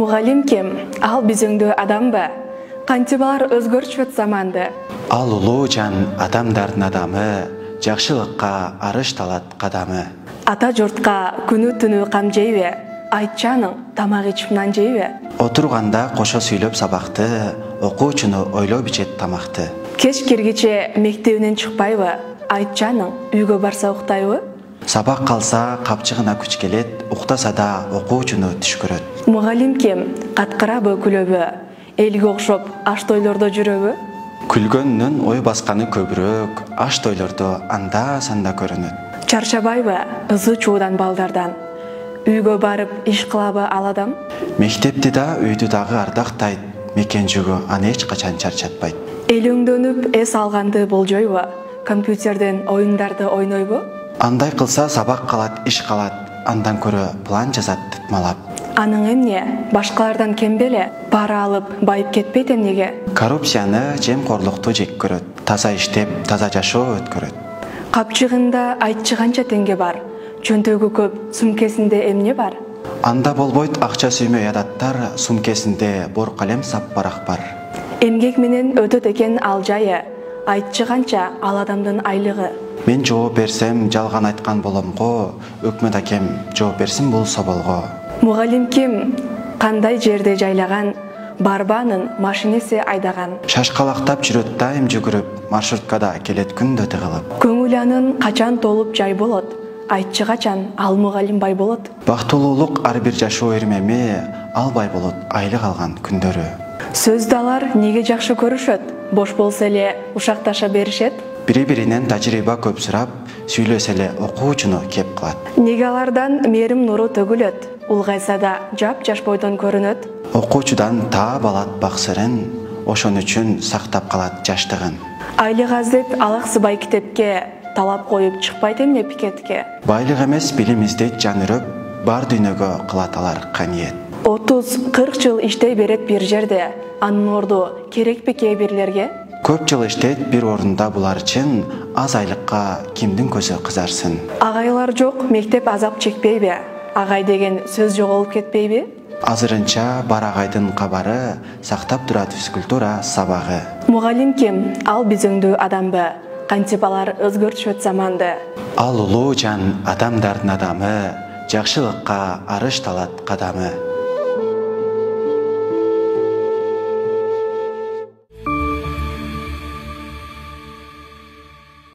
Мугалим ким? Ал bizөңдө адамбы? Кантибалар өзгөрчүөт заманды. Ал улуу жан адамдардын адамы, жакшылыкка арышталат кадамы. Ата журтка күнү түнү кам жейбе? Айтчаның тамак ичип нан жейбе? Отурганда кошо сүйлөп сабакты, окуучуну ойлоо бичет тамакты. Кеч киргиче мектебинен чыкпайбы? Айтчаның үйгө барса уктайбы? Сабак калса капчыгына күч келет, уктаса да окуучуну түш көрөт. Мугалим ким? Каткырабы күлөбү? Элге окшоп аш тойлордо жүрөбү? Күлгөндүн ой басканы көбүрөөк, аш тойлордо анда санда көрүнөт. Чарчабайбы ызы чуудан балдардан? Үйгө барып иш кылабы ал адам? Мектепти да үйдү дагы ардактайт, мекен жүгү аны эч качан чарчатпайт. Элөңдөнүп эс алганды болжойбу? Компьютерден оюндарды ойнойбу? Андай кылса сабак калат, иш калат, андан көрө план жазат тытмалап. Аның эмне? Башкалардан кем беле? Пара алып байып кетпейт эмнеге? Коррупцияны, жемкорлукту жек көрөт. Таза иштеп, таза жашоо өткөрөт. Капчыгында айтчы канча теңге бар? Чөнтөгү көп, сумкесинде эмне бар? Анда болбойт акча сүймөй адаттар, сумкесинде бор калем сап барак бар. Эмгек менен өтөт экен ал жайы. Айтчы канча ал адамдын айлыгы? Мен жооп берсем жалган айткан болом го, өкмөт акем жооп берсин бул соболго. Мугалим ким? Кандай жерде жайлаган? Барбанын машинеси айдаган. Шашкалактап жүрөт дайым жүгүрүп, маршруткада келет күндө тыгылып. Көңүл анын качан толуп жай болот? Айтчы качан ал мугалим бай болот? Бактылуулук ар бир жашоо эрмеми, ал бай болот айлык алган күндөрү. Сөздү алар неге жакшы көрүшөт? Бош болсо эле ушакташа беришет? Бири-биринен тажрыйба көп сурап, сүйлөсө эле окуучуну кеп кылат. Неге алардан мээрим нуру төгүлөт? Улгайса да жап-жаш бойдон көрүнөт. Окуучудан таап алат баксырын, ошон үчүн сактап калат жаштыгын. Айлык аз деп алаксыбай китепке талап коюп чыкпайт эмне пикетке? Байлык эмес билим издейт жан үрөп, бар дүйнөгө кылат алар каниет. 30-40 жыл иштей берет бир жерде, анын орду керекпи кээ бирлерге? Көп жыл иштейт бир орунда булар үчүн, аз айлыкка кимдин көзү кызарсын. Агайлар жок, мектеп азап чекпейби? Агай деген сөз жоголуп кетпейби? Азырынча бар агайдын кабары, сактап турат физкультура сабагы. Мугалим ким? Ал bizөңдүү адамбы? Кантип алар өзгөртүшөт заманды? Ал улуу жан адамдардын адамы, жакшылыкка арышталат кадамы.